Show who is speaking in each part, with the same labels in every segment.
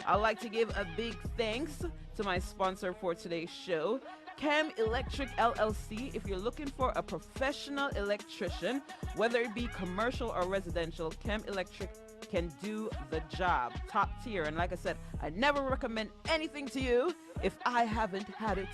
Speaker 1: I'd like to give a big thanks to my sponsor for today's show, Chem Electric LLC. If you're looking for a professional electrician, whether it be commercial or residential, Chem Electric can do the job. Top tier. And like I said, I never recommend anything to you if I haven't had it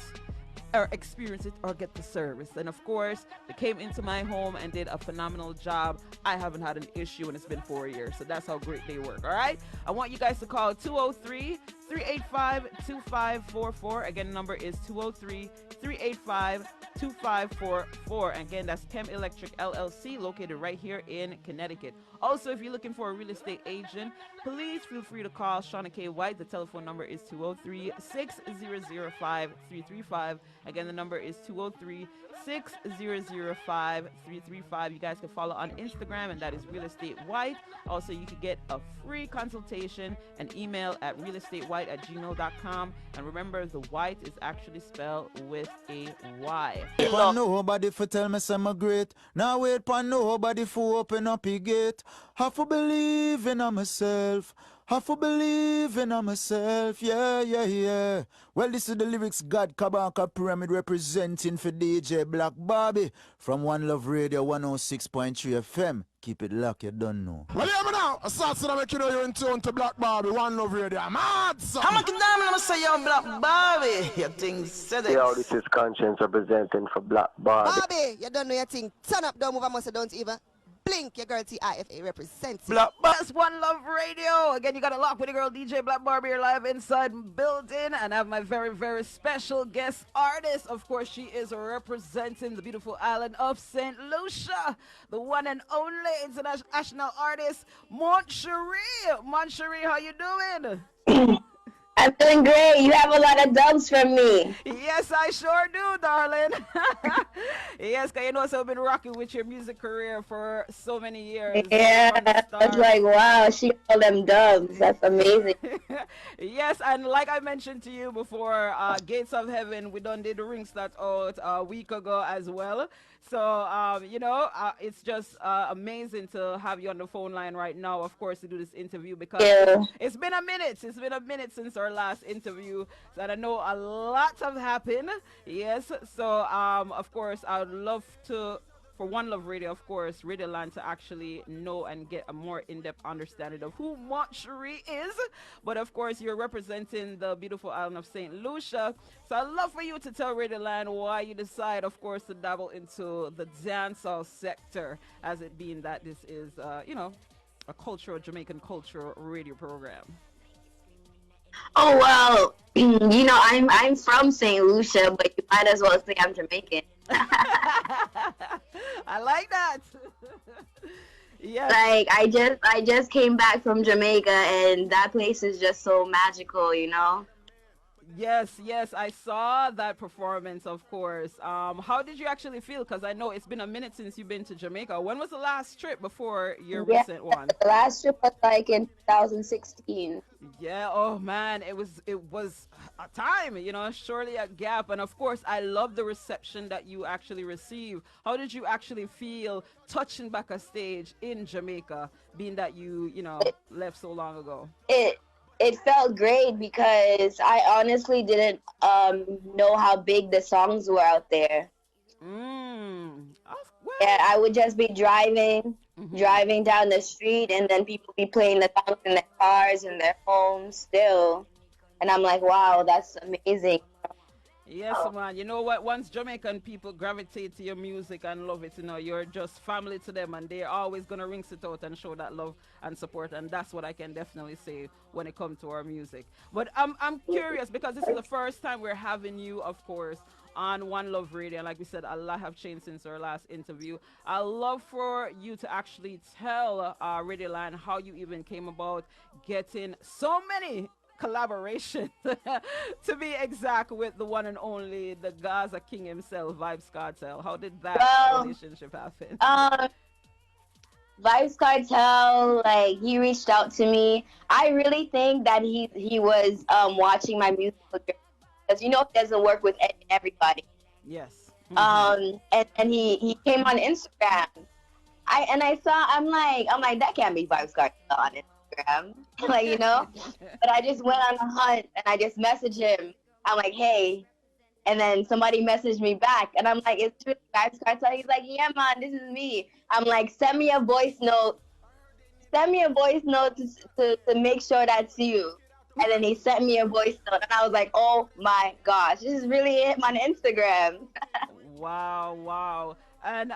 Speaker 1: or experience it or get the service. And of course, they came into my home and did a phenomenal job. I haven't had an issue and it's been 4 years. So that's how great they work. All right. I want you guys to call 203-385-2544. Again, the number is 203-385-2544. Again, that's Chem Electric LLC, located right here in Connecticut. Also, if you're looking for a real estate agent, please feel free to call Shauna K. White. The telephone number is 203-6005-335. Again, the number is 203-6005-335. You guys can follow on Instagram, and that is Real Estate White. Also, you can get a free consultation and email at realestatewhite@gmail.com. And remember, the white is actually spelled with a Y.
Speaker 2: Nobody for tell me I'm great. Now wait for nobody for open up a gate. Have to believe in myself. Have to believe in myself. Yeah, yeah, yeah. Well, this is the lyrics God Kabaka Pyramid representing for DJ Black Barbie from One Love Radio 106.3 FM. Keep it locked, you don't know.
Speaker 3: Well, yeah, me now. I start to make you know you're in tune to Black Barbie, One Love Radio. I'm mad, son.
Speaker 4: I'm gonna damn say yo Black Barbie. Your thing said it.
Speaker 5: Yo, this is Conscience representing for Black Barbie.
Speaker 6: Barbie, you don't know your thing. Turn up, don't move, I must don't even blink. Your girl TIFA represents
Speaker 4: Black
Speaker 1: That's One Love Radio. Again, you got to lock with your girl DJ Black Barbie here live inside building, and I have my very, very special guest artist. Of course, she is representing the beautiful island of St. Lucia, the one and only international artist, Moncherie. Moncherie, how you doing?
Speaker 7: I'm doing great. You have a lot of dubs from me.
Speaker 1: Yes, I sure do, darling. Yes, because you know, so I've been rocking with your music career for so many years.
Speaker 7: Yeah, it's like, wow, she got all them dubs. That's amazing.
Speaker 1: Yes, and like I mentioned to you before, Gates of Heaven, we done did the ring start out a week ago as well. So, you know, it's just amazing to have you on the phone line right now, of course, to do this interview, because it's been a minute. It's been a minute since our last interview. So I know a lot have happened. Yes. So, of course, I would love to, for One Love Radio, of course, Radio Land, to actually know and get a more in-depth understanding of who Moncherie is. But of course, you're representing the beautiful island of St. Lucia. So I'd love for you to tell Radio Land why you decide, of course, to dabble into the dancehall sector, as it being that this is, you know, a cultural, Jamaican cultural radio program.
Speaker 7: Oh, well, you know, I'm from St. Lucia, but you might as well say I'm Jamaican.
Speaker 1: I like that. Yes.
Speaker 7: Like, I just came back from Jamaica, and that place is just so magical, you know?
Speaker 1: Yes, yes, I saw that performance, of course. How did you actually feel? Because I know it's been a minute since you've been to Jamaica. When was the last trip before your recent one?
Speaker 7: The last trip was like in 2016.
Speaker 1: Yeah, oh man, it was a time, you know, surely a gap. And of course, I love the reception that you actually received. How did you actually feel touching back a stage in Jamaica, being that you know, left so long ago?
Speaker 7: It felt great because I honestly didn't know how big the songs were out there. Yeah, I would just be driving down the street, and then people be playing the songs in their cars and their homes still. And I'm like, wow, that's amazing.
Speaker 1: Yes, man. You know what? Once Jamaican people gravitate to your music and love it, you know, you're just family to them, and they're always going to ring it out and show that love and support. And that's what I can definitely say when it comes to our music. But I'm curious, because this is the first time we're having you, of course, on One Love Radio. And like we said, a lot have changed since our last interview. I'd love for you to actually tell Radio Land how you even came about getting so many collaboration to be exact, with the one and only, the Gaza King himself, VYBZ KARTEL. How did that relationship happen?
Speaker 7: VYBZ KARTEL, like, he reached out to me. I really think that he was watching my music, because, you know, it doesn't work with everybody.
Speaker 1: Yes.
Speaker 7: And he came on Instagram. I'm like, that can't be VYBZ KARTEL on it. Instagram, like, you know. But I just went on a hunt and I just messaged him. I'm like, hey. And then somebody messaged me back, and I'm like, it's really Vibes Cartel. He's like, yeah, man, this is me. I'm like, send me a voice note. Send me a voice note to make sure that's you. And then he sent me a voice note, and I was like, oh my gosh, this is really him on Instagram.
Speaker 1: Wow, wow. And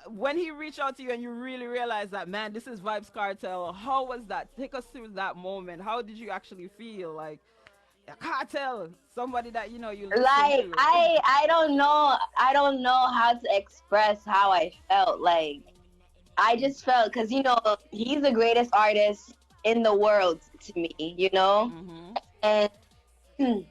Speaker 1: when he reached out to you and you really realized that, man, this is Vibes Cartel, how was that? Take us through that moment. How did you actually feel? Like, a cartel, somebody that you know you listen
Speaker 7: Like,
Speaker 1: to.
Speaker 7: I don't know how to express how I felt. Like, I just felt, because, you know, he's the greatest artist in the world to me, you know?
Speaker 1: Mm-hmm.
Speaker 7: And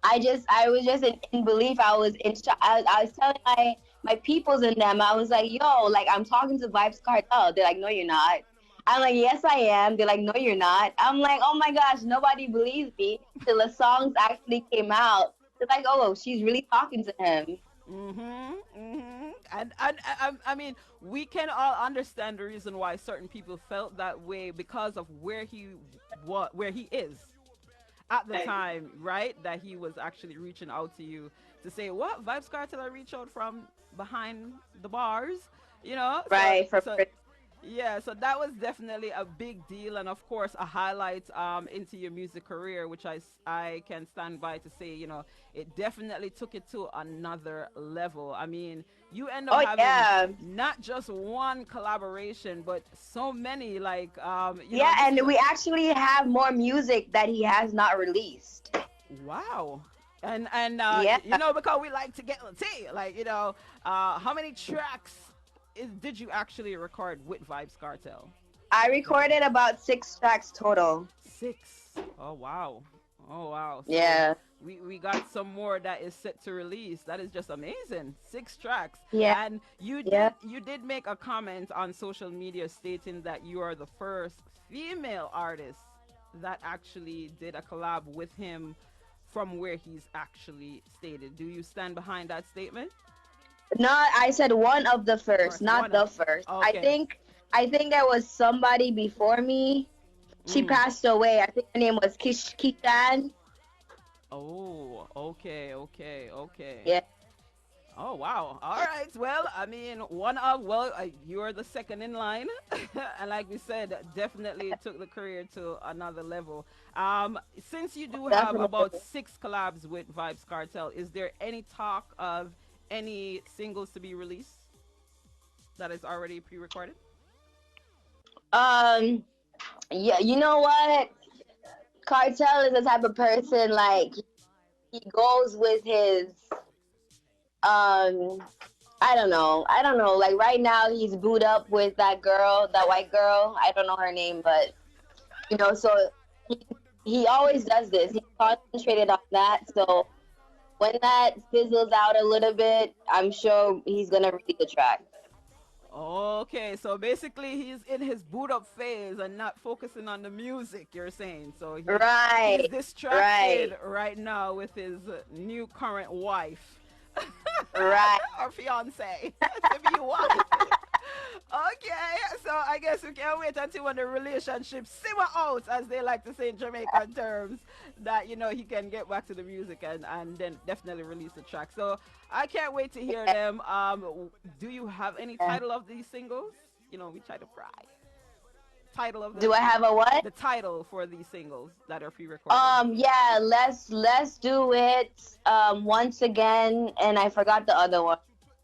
Speaker 7: I was just in belief. I was in shock. I was telling my peoples in them, I was like, yo, like, I'm talking to Vibes Cartel. They're like, no, you're not. I'm like, yes, I am. They're like, no, you're not. I'm like, oh my gosh, nobody believes me till the songs actually came out. They're like, oh, she's really talking to him.
Speaker 1: Mm-hmm. Mm-hmm. And I mean, we can all understand the reason why certain people felt that way because of where he is at the time, right? That he was actually reaching out to you to say, what, Vibes Cartel I reach out from behind the bars, you know?
Speaker 7: Right.
Speaker 1: Yeah, so that was definitely a big deal, and of course a highlight into your music career, which I can stand by to say, you know, it definitely took it to another level. I mean, you end up
Speaker 7: Oh yeah.
Speaker 1: having not just one collaboration, but so many, like you know,
Speaker 7: Yeah,
Speaker 1: this is
Speaker 7: and we actually have more music that he has not released.
Speaker 1: wow. And
Speaker 7: Yeah.
Speaker 1: you know, because we like to get the tea, like, you know, how many tracks did you actually record with Vibes Cartel?
Speaker 7: I recorded about 6 tracks total.
Speaker 1: 6. Oh wow. Oh wow. So
Speaker 7: Yeah.
Speaker 1: we got some more that is set to release. That is just amazing. 6 tracks.
Speaker 7: Yeah.
Speaker 1: And
Speaker 7: Yeah.
Speaker 1: you did make a comment on social media stating that you are the first female artist that actually did a collab with him from where he's actually stated. Do you stand behind that statement?
Speaker 7: Not, I said one of the first,
Speaker 1: First,
Speaker 7: not
Speaker 1: one
Speaker 7: the
Speaker 1: of.
Speaker 7: first.
Speaker 1: Okay.
Speaker 7: I think there was somebody before me. She
Speaker 1: Mm.
Speaker 7: passed away. I think her name was Kishan.
Speaker 1: Oh, okay, okay, okay.
Speaker 7: Yeah.
Speaker 1: Oh wow! All right. Well, I mean, you're the second in line, and like we said, definitely took the career to another level. Since you do have about
Speaker 7: Definitely.
Speaker 1: 6 collabs with Vibes Cartel, is there any talk of any singles to be released that is already pre-recorded?
Speaker 7: Um. Yeah. You know what? Cartel is the type of person, like, he goes with his um. I don't know. Like, right now, he's booed up with that girl, that white girl. I don't know her name, but, you know, so he, he always does this. He's concentrated on that. So when that fizzles out a little bit, I'm sure he's gonna release the track.
Speaker 1: Okay, so basically he's in his boot up phase and not focusing on the music, you're saying. So he's
Speaker 7: Right,
Speaker 1: distracted
Speaker 7: right,
Speaker 1: right now with his new current wife
Speaker 7: right.
Speaker 1: or fiance to be wife. Okay, so I guess we can wait until when the relationship simmer out, as they like to say in Jamaican terms, that, you know, he can get back to the music and then definitely release the track. So I can't wait to hear them. Do you have any title of these singles? You know, we try to pry. Title of
Speaker 7: Do I have a what?
Speaker 1: the title for these singles that are pre-recorded.
Speaker 7: Yeah, let's do it once again, and I forgot the other one.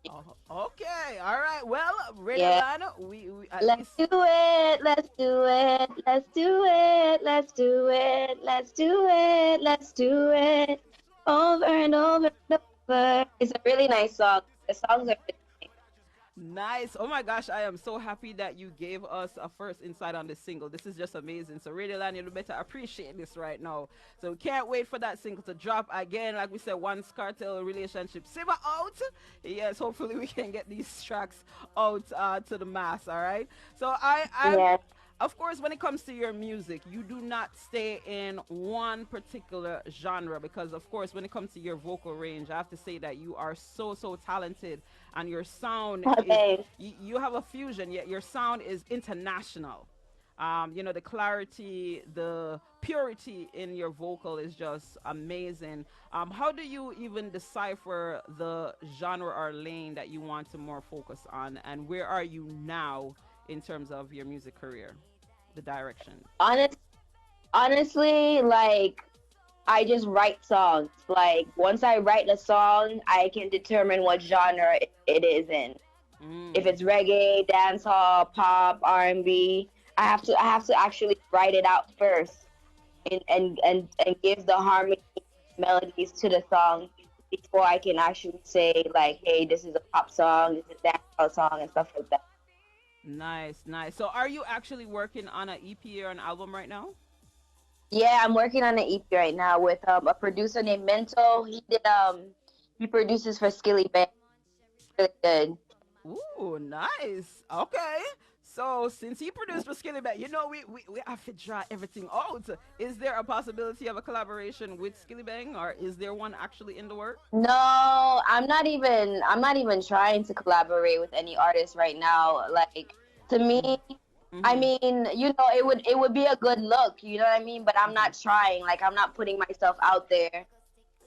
Speaker 1: Oh, okay, all right. Well, Radio
Speaker 7: Yeah.
Speaker 1: Lana, we at
Speaker 7: Let's
Speaker 1: least
Speaker 7: do it, let's do it, let's do it, let's do it, let's do it, let's do it, over and over and over. It's a really nice song. The songs are really
Speaker 1: nice. Oh my gosh, I am so happy that you gave us a first insight on this single. This is just amazing. So Radio Land, you better appreciate this right now. So we can't wait for that single to drop again. Like we said, once Cartel relationship simmer out, yes, hopefully we can get these tracks out to the mass. All right. So
Speaker 7: yeah.
Speaker 1: of course, when it comes to your music, you do not stay in one particular genre because, of course, when it comes to your vocal range, I have to say that you are so talented, and your sound is
Speaker 7: Okay.
Speaker 1: you have a fusion. Yet your sound is international. You know, the clarity, the purity in your vocal is just amazing. How do you even decipher the genre or lane that you want to more focus on, and where are you now in terms of your music career, the direction?
Speaker 7: Honest, honestly, like I just write songs. Like once I write a song, I can determine what genre it is in. If
Speaker 1: Mm.
Speaker 7: it's reggae, dancehall, pop, R&B, I have to actually write it out first and give the harmony melodies to the song before I can actually say like, hey, this is a pop song, this is a dancehall song and stuff like that.
Speaker 1: Nice, nice. So, are you actually working on an EP or an album right now?
Speaker 7: Yeah, I'm working on an EP right now with a producer named Mento. He produces for Skilly Band. Really good.
Speaker 1: Ooh, nice. Okay. So since he produced for Skilly Bang, you know we have to draw everything out. Is there a possibility of a collaboration with Skilly Bang, or is there one actually in the work?
Speaker 7: No, I'm not even trying to collaborate with any artist right now. Like to me, I
Speaker 1: Mm-hmm.
Speaker 7: mean, you know, it would be a good look, you know what I mean? But I'm
Speaker 1: Mm-hmm.
Speaker 7: not trying. Like I'm not putting myself out there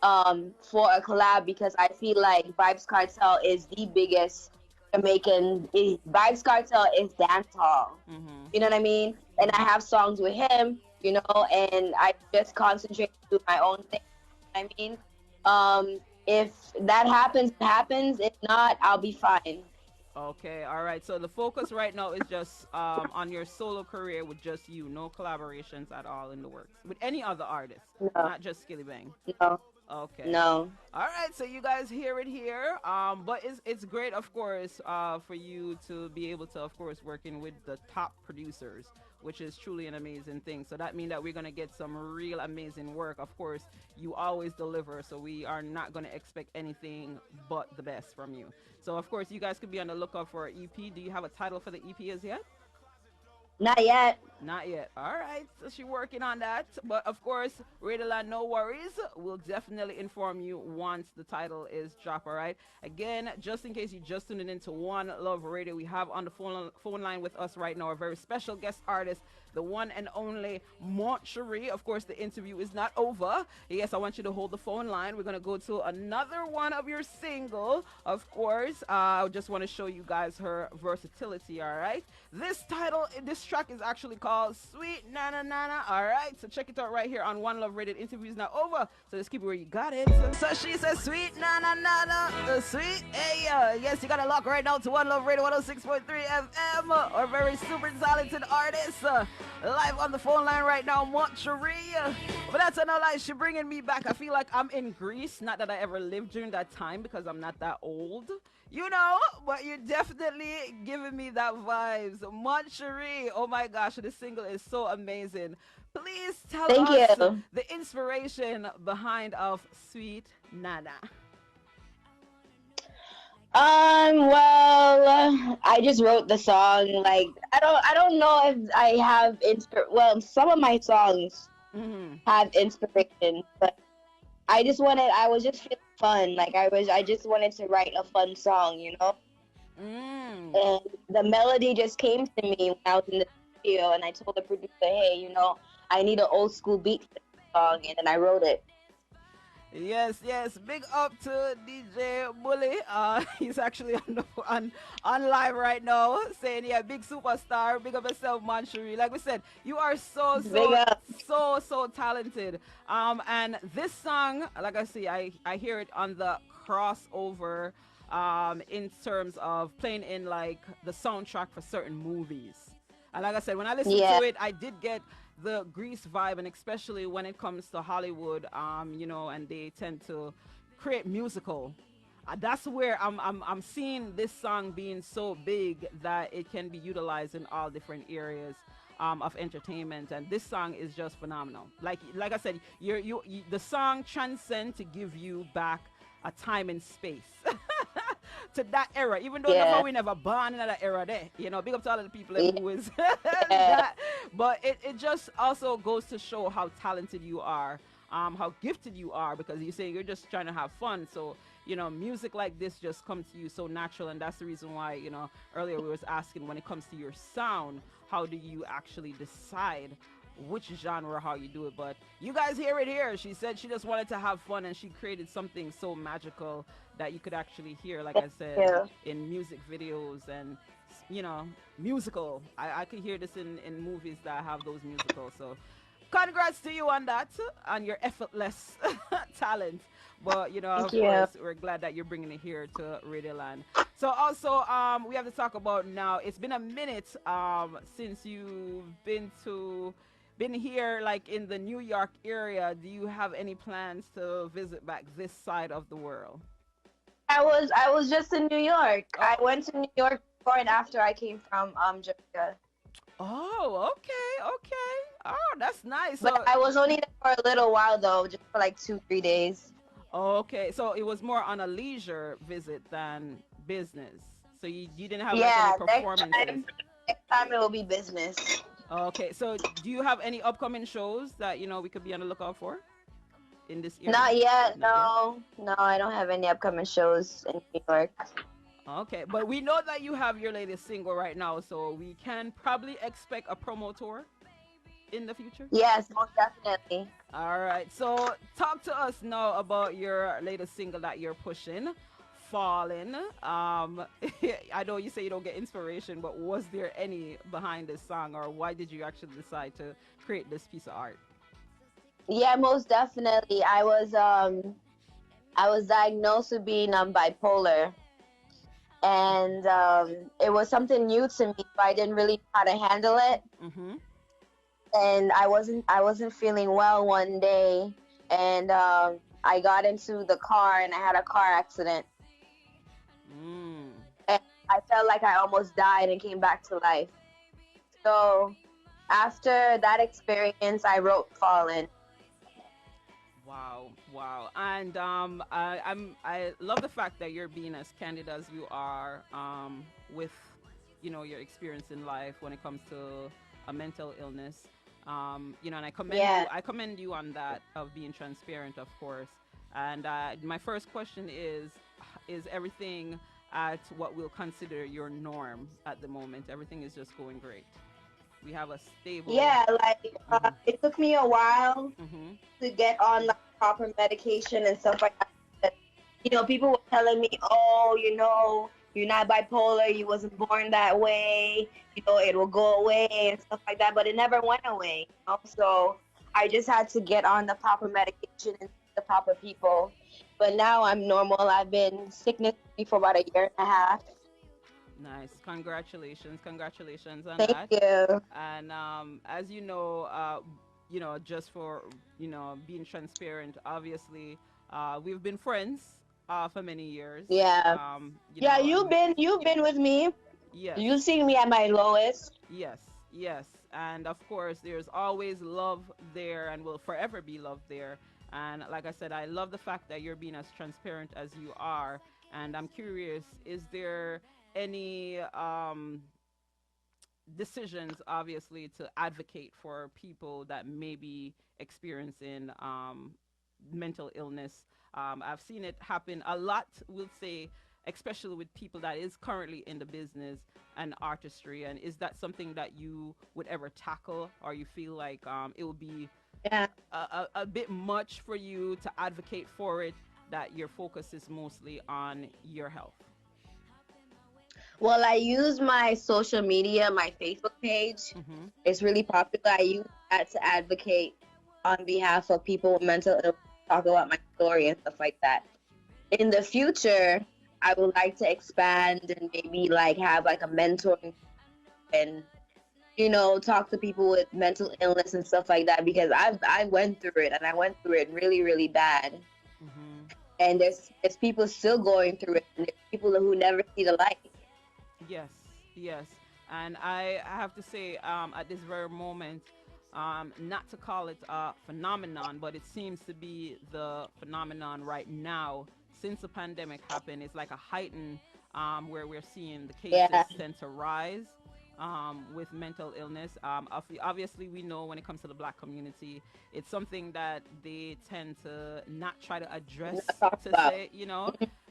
Speaker 7: for a collab because I feel like Vibes Cartel is the biggest Vibes Cartel is dancehall.
Speaker 1: Mm-hmm.
Speaker 7: You know what I mean? And I
Speaker 1: Mm-hmm.
Speaker 7: have songs with him, you know, and I just concentrate to do my own thing. I mean, if that happens, it happens. If not, I'll be fine.
Speaker 1: Okay, all right. So the focus right now is just on your solo career with just you, no collaborations at all in the works with any other artists,
Speaker 7: No,
Speaker 1: not just Skilly Bang.
Speaker 7: no,
Speaker 1: Okay.
Speaker 7: no.
Speaker 1: All right, so you guys hear it here. But it's great, of course, for you to be able to, of course, working with the top producers, which is truly an amazing thing. So that means that we're gonna get some real amazing work. Of course, you always deliver, so we are not gonna expect anything but the best from you. So of course, you guys could be on the lookout for an EP. Do you have a title for the EP as yet?
Speaker 7: Not yet.
Speaker 1: Not yet. All right. So she's working on that. But of course, Radioland, no worries. We'll definitely inform you once the title is dropped. All right. Again, just in case you just tuned into One Love Radio, we have on the phone line with us right now a very special guest artist, the one and only MONCHERIE. Of course, the interview is not over. Yes, I want you to hold the phone line. We're going to go to another one of your single. Of course, I just want to show you guys her versatility. All right. This track is actually called Sweet Nana Nana. All right. So check it out right here on One Love Radio. The interview is not over. So just keep it where you got it. So she says, Sweet Nana Nana. Sweet. Hey, yes, you got to lock right now to One Love Radio 106.3 FM. Our very super talented artist. Live on the phone line right now, MONCHERIE. But that's no lie. She bringing me back. I feel like I'm in Greece. Not that I ever lived during that time because I'm not that old. You know, but you're definitely giving me that vibes. MONCHERIE, oh my gosh, this single is so amazing. Please tell
Speaker 7: Thank
Speaker 1: us
Speaker 7: you.
Speaker 1: the inspiration behind of Sweet Nana.
Speaker 7: Well, I just wrote the song. Like, I don't know if I have well, some of my songs
Speaker 1: Mm-hmm.
Speaker 7: have inspiration, but I was just feeling fun. Like, I just wanted to write a fun song, you know?
Speaker 1: Mm.
Speaker 7: And the melody just came to me when I was in the studio, and I told the producer, hey, you know, I need an old school beat for this song, and then I wrote it.
Speaker 1: Yes, yes. Big up to DJ Bully. He's actually on live right now, saying, "Yeah, big superstar. Big up yourself, MONCHERIE." Like we said, you are
Speaker 7: Big up.
Speaker 1: so talented. And this song, like I see, I hear it on the crossover. In terms of playing in like the soundtrack for certain movies. And like I said, when I listened
Speaker 7: Yeah.
Speaker 1: to it, I did get the Grease vibe, and especially when it comes to Hollywood, you know, and they tend to create musical. That's where I'm seeing this song being so big that it can be utilized in all different areas of entertainment, and this song is just phenomenal. Like I said, the song transcends to give you back a time and space to that era, even though
Speaker 7: Yeah.
Speaker 1: we never born in that era there, you know, big up to all of the people
Speaker 7: Yeah.
Speaker 1: who is
Speaker 7: Yeah.
Speaker 1: that, but it just also goes to show how talented you are, how gifted you are, because you say you're just trying to have fun. So, you know, music like this just comes to you so natural. And that's the reason why, you know, earlier we was asking, when it comes to your sound, how do you actually decide which genre, how you do it? But you guys hear it here. She said she just wanted to have fun, and she created something so magical that you could actually hear, like I said,
Speaker 7: Yeah.
Speaker 1: in music videos and, you know, musical. I could hear this in movies that have those musicals. So congrats to you on that, on your effortless talent. But, you know,
Speaker 7: Thank
Speaker 1: of
Speaker 7: you.
Speaker 1: course, we're glad that you're bringing it here to Radioland. So also, we have to talk about now, it's been a minute since you've been here, like in the New York area. Do you have any plans to visit back this side of the world?
Speaker 7: I was just in New York. I
Speaker 1: Oh,
Speaker 7: went to New York before and after I came from Jamaica.
Speaker 1: oh, okay, okay. Oh, that's nice.
Speaker 7: But
Speaker 1: So,
Speaker 7: I was only there for a little while though, just for like 2-3 days.
Speaker 1: okay, so it was more on a leisure visit than business. So you didn't have like any
Speaker 7: Yeah,
Speaker 1: performances.
Speaker 7: next time it will be business.
Speaker 1: Okay, so do you have any upcoming shows that, you know, we could be on the lookout for in this area?
Speaker 7: Not yet,
Speaker 1: Not yet.
Speaker 7: no, I don't have any upcoming shows in New York.
Speaker 1: Okay, but we know that you have your latest single right now, so we can probably expect a promo tour in the future.
Speaker 7: Yes, most definitely.
Speaker 1: All right, so talk to us now about your latest single that you're pushing, Fallen. I know you say you don't get inspiration, but was there any behind this song, or why did you actually decide to create this piece of art?
Speaker 7: Yeah, most definitely. I was diagnosed with being bipolar, and it was something new to me, so I didn't really know how to handle it.
Speaker 1: Mm-hmm.
Speaker 7: And I wasn't feeling well one day, and I got into the car and I had a car accident,
Speaker 1: Mm.
Speaker 7: and I felt like I almost died and came back to life. So after that experience, I wrote Fallen.
Speaker 1: Wow, wow, and I love the fact that you're being as candid as you are with, you know, your experience in life when it comes to a mental illness. You know, and
Speaker 7: Yeah.
Speaker 1: I commend you on that, of being transparent, of course. And my first question is everything at what we'll consider your norm at the moment? Everything is just going great. We have a stable.
Speaker 7: Yeah, like
Speaker 1: Mhm,
Speaker 7: it took me a while
Speaker 1: mhm,
Speaker 7: to get on like proper medication and stuff like that. But, people were telling me, oh, you're not bipolar, you wasn't born that way, it will go away and stuff like that. But it never went away, So I just had to get on the proper medication and see the proper people. But now I'm normal. I've been sickness free for about a year and a half.
Speaker 1: nice. Congratulations, congratulations on
Speaker 7: Thank
Speaker 1: that.
Speaker 7: you.
Speaker 1: And as you know, just for, you know, being transparent, obviously, we've been friends for many years.
Speaker 7: Yeah.
Speaker 1: You
Speaker 7: Yeah,
Speaker 1: know,
Speaker 7: you've been with me.
Speaker 1: yes,
Speaker 7: You've seen me at my lowest.
Speaker 1: yes, yes. And of course, there's always love there, and will forever be love there. And like I said, I love the fact that you're being as transparent as you are. And I'm curious, is there any decisions, obviously, to advocate for people that may be experiencing mental illness? I've seen it happen a lot, we'll say, especially with people that is currently in the business and artistry. And is that something that you would ever tackle, or you feel like it would be
Speaker 7: Yeah.
Speaker 1: a bit much for you to advocate for it, that your focus is mostly on your health?
Speaker 7: Well, I use my social media, my Facebook page.
Speaker 1: Mm-hmm.
Speaker 7: It's really popular. I use that to advocate on behalf of people with mental illness, talk about my story and stuff like that. In the future, I would like to expand and maybe like have like a mentoring and talk to people with mental illness and stuff like that, because I went through it, and I went through it really, really bad.
Speaker 1: Mm-hmm.
Speaker 7: And there's people still going through it, and there's people who never see the light.
Speaker 1: Yes, yes. And I have to say, at this very moment, not to call it a phenomenon, but it seems to be the phenomenon right now since the pandemic happened. It's like a heightened, where we're seeing the cases
Speaker 7: Yeah.
Speaker 1: tend to rise, with mental illness. Obviously, we know when it comes to the black community, it's something that they tend to not try to address,
Speaker 7: Not talk
Speaker 1: to
Speaker 7: about.
Speaker 1: say,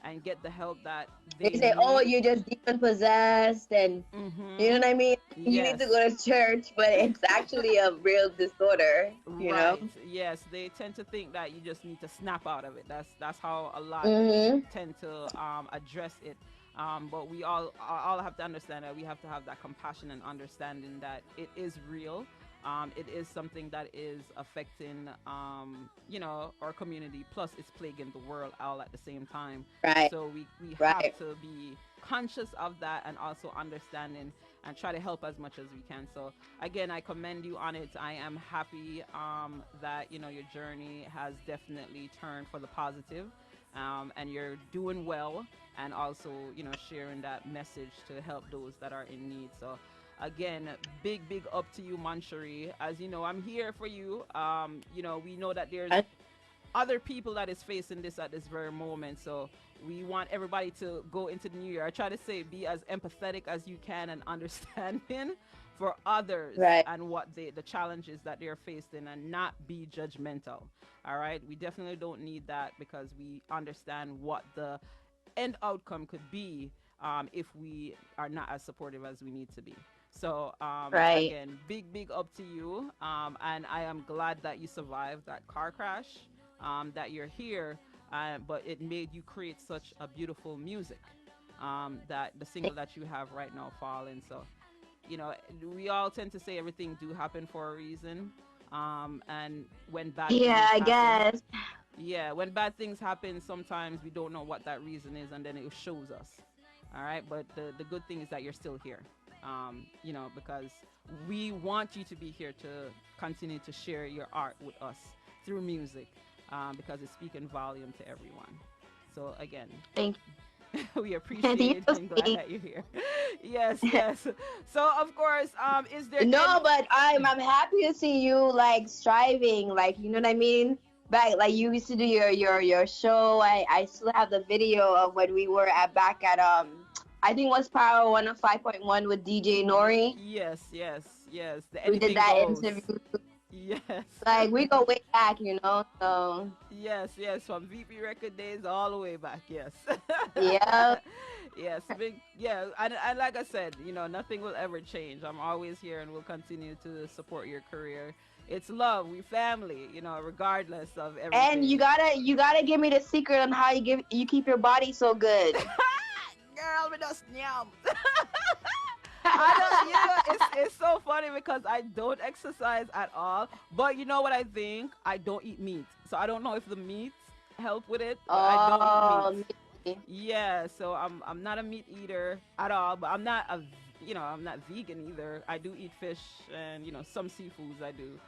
Speaker 1: and get the help that
Speaker 7: They
Speaker 1: they
Speaker 7: say, "Oh,
Speaker 1: need.
Speaker 7: you're just demon possessed," and you know
Speaker 1: Mm-hmm.
Speaker 7: what I mean. You need
Speaker 1: Yes.
Speaker 7: to go to church, but it's actually a real disorder. You know.
Speaker 1: Right. Yes, they tend to think that you just need to snap out of it. That's how a lot
Speaker 7: Mhm.
Speaker 1: tend to address it. But we all have to understand that we have to have that compassion and understanding that it is real. It is something that is affecting our community. Plus, it's plaguing the world all at the same time.
Speaker 7: Right.
Speaker 1: So we have
Speaker 7: Right.
Speaker 1: to be conscious of that and also understanding and try to help as much as we can. So again, I commend you on it. I am happy that your journey has definitely turned for the positive, and you're doing well, and also sharing that message to help those that are in need. So again, big up to you, Moncherie. As you know, I'm here for you. We know that there's other people that is facing this at this very moment. So we want everybody to go into the new year. I try to say be as empathetic as you can and understanding for others
Speaker 7: Right.
Speaker 1: and what the challenges that they're facing, and not be judgmental. All right, we definitely don't need that, because we understand what the end outcome could be if we are not as supportive as we need to be. So
Speaker 7: Right.
Speaker 1: again, big up to you, and I am glad that you survived that car crash, that you're here, but it made you create such a beautiful music, that the single that you have right now, Falling. So we all tend to say everything do happen for a reason, and when bad
Speaker 7: Yeah,
Speaker 1: things
Speaker 7: I
Speaker 1: happen,
Speaker 7: guess.
Speaker 1: yeah, when bad things happen, sometimes we don't know what that reason is, and then it shows us. All right, but the good thing is that you're still here, because we want you to be here to continue to share your art with us through music, because it's speaking volume to everyone. So again,
Speaker 7: Thank
Speaker 1: we
Speaker 7: you.
Speaker 1: appreciate and glad that you're here. Yes. So of course, is there any?
Speaker 7: No, but I'm happy to see you like striving, like you know what I mean. Back like you used to do your show. I still have the video of when we were at back at I think it was Power 105.1 with DJ Nori.
Speaker 1: Yes. The
Speaker 7: We did
Speaker 1: anything
Speaker 7: that
Speaker 1: goes.
Speaker 7: interview.
Speaker 1: Yes.
Speaker 7: Like we go way back, you know. So
Speaker 1: Yes, from VP record days all the way back. Yes.
Speaker 7: yeah.
Speaker 1: Yes, big, yeah, and like I said, nothing will ever change. I'm always here and will continue to support your career. It's love, we family, regardless of
Speaker 7: And
Speaker 1: everything.
Speaker 7: you gotta give me the secret on how you keep your body so good.
Speaker 1: Girl, we just yum. I don't, it's so funny because I don't exercise at all. But you know what I think? I don't eat meat. So I don't know if the meats help with it, but I don't eat meat.
Speaker 7: Oh, me.
Speaker 1: Yeah, so I'm not a meat eater at all, but I'm not vegan either. I do eat fish and some seafoods I do,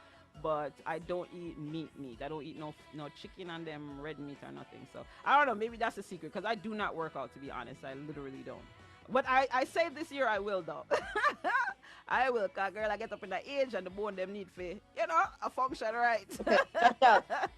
Speaker 1: but I don't eat meat. I don't eat no chicken and them red meat or nothing. So I don't know, maybe that's a secret, because I do not work out, to be honest. I literally don't. But I say this year I will though. I will, cause girl, I get up in the age and the bone them need for a function right.
Speaker 7: Shut up.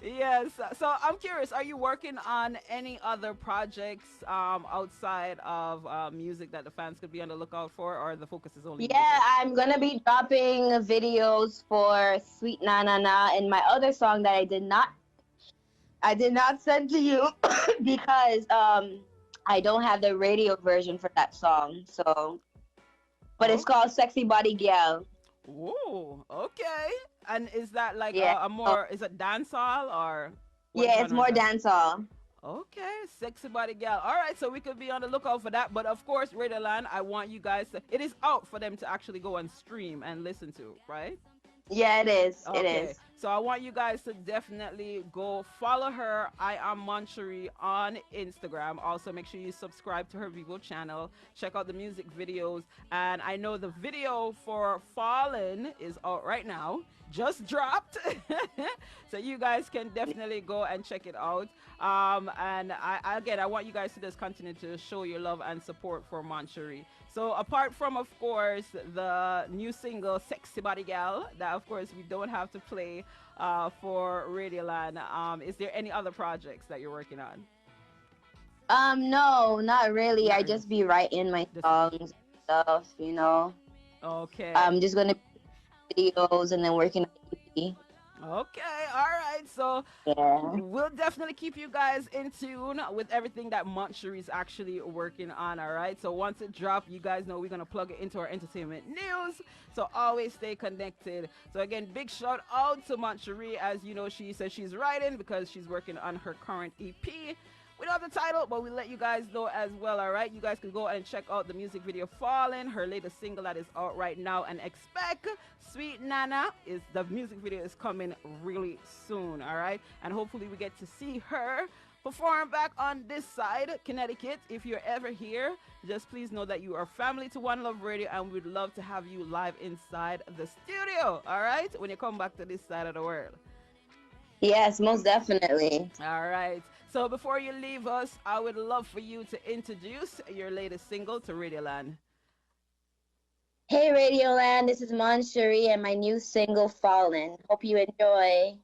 Speaker 1: Yes. So I'm curious, are you working on any other projects outside of music that the fans could be on the lookout for, or the focus is only
Speaker 7: Yeah,
Speaker 1: music?
Speaker 7: I'm gonna be dropping videos for Sweet Na Na Na and my other song that I did not send to you because I don't have the radio version for that song. So, but it's
Speaker 1: Oh,
Speaker 7: called Sexy Body Girl.
Speaker 1: whoa, okay. And is that like
Speaker 7: Yeah.
Speaker 1: a more, is it dancehall, or what
Speaker 7: Yeah, it's
Speaker 1: genre is
Speaker 7: more
Speaker 1: that?
Speaker 7: dancehall.
Speaker 1: Okay, sexy body gal. All right, so we could be on the lookout for that. But of course, Radioland, I want you guys to. It is out for them to actually go and stream and listen to, right?
Speaker 7: Yeah, it is. It
Speaker 1: Okay,
Speaker 7: is.
Speaker 1: so I want you guys to definitely go follow her. I am Moncherie on Instagram. Also, make sure you subscribe to her Vivo channel. Check out the music videos. And I know the video for Fallen is out right now. Just dropped. So you guys can definitely go and check it out. And I want you guys to just continue to show your love and support for Moncherie. So apart from, of course, the new single "Sexy Body Gal," that of course we don't have to play for Radioland, is there any other projects that you're working on?
Speaker 7: No, not really.
Speaker 1: Not
Speaker 7: I
Speaker 1: really.
Speaker 7: just be writing my
Speaker 1: Just
Speaker 7: songs and stuff, you know.
Speaker 1: Okay.
Speaker 7: I'm just gonna be videos and then working on EP.
Speaker 1: Okay, all right. So
Speaker 7: Yeah.
Speaker 1: we'll definitely keep you guys in tune with everything that Moncherie is actually working on, all right? So once it drops, you guys know we're going to plug it into our entertainment news. So always stay connected. So again, big shout out to Moncherie. As you know, she says she's writing because she's working on her current EP. We don't have the title, but we'll let you guys know as well, all right? You guys can go and check out the music video Fallen, her latest single that is out right now, and expect Sweet Nana. Is the music video is coming really soon, all right? And hopefully we get to see her perform back on this side, Connecticut. If you're ever here, just please know that you are family to One Love Radio, and we'd love to have you live inside the studio, all right? When you come back to this side of the world.
Speaker 7: Yes, most definitely.
Speaker 1: All right. So before you leave us, I would love for you to introduce your latest single to Radioland.
Speaker 7: Hey Radioland, this is Moncherie and my new single Fallen. Hope you enjoy.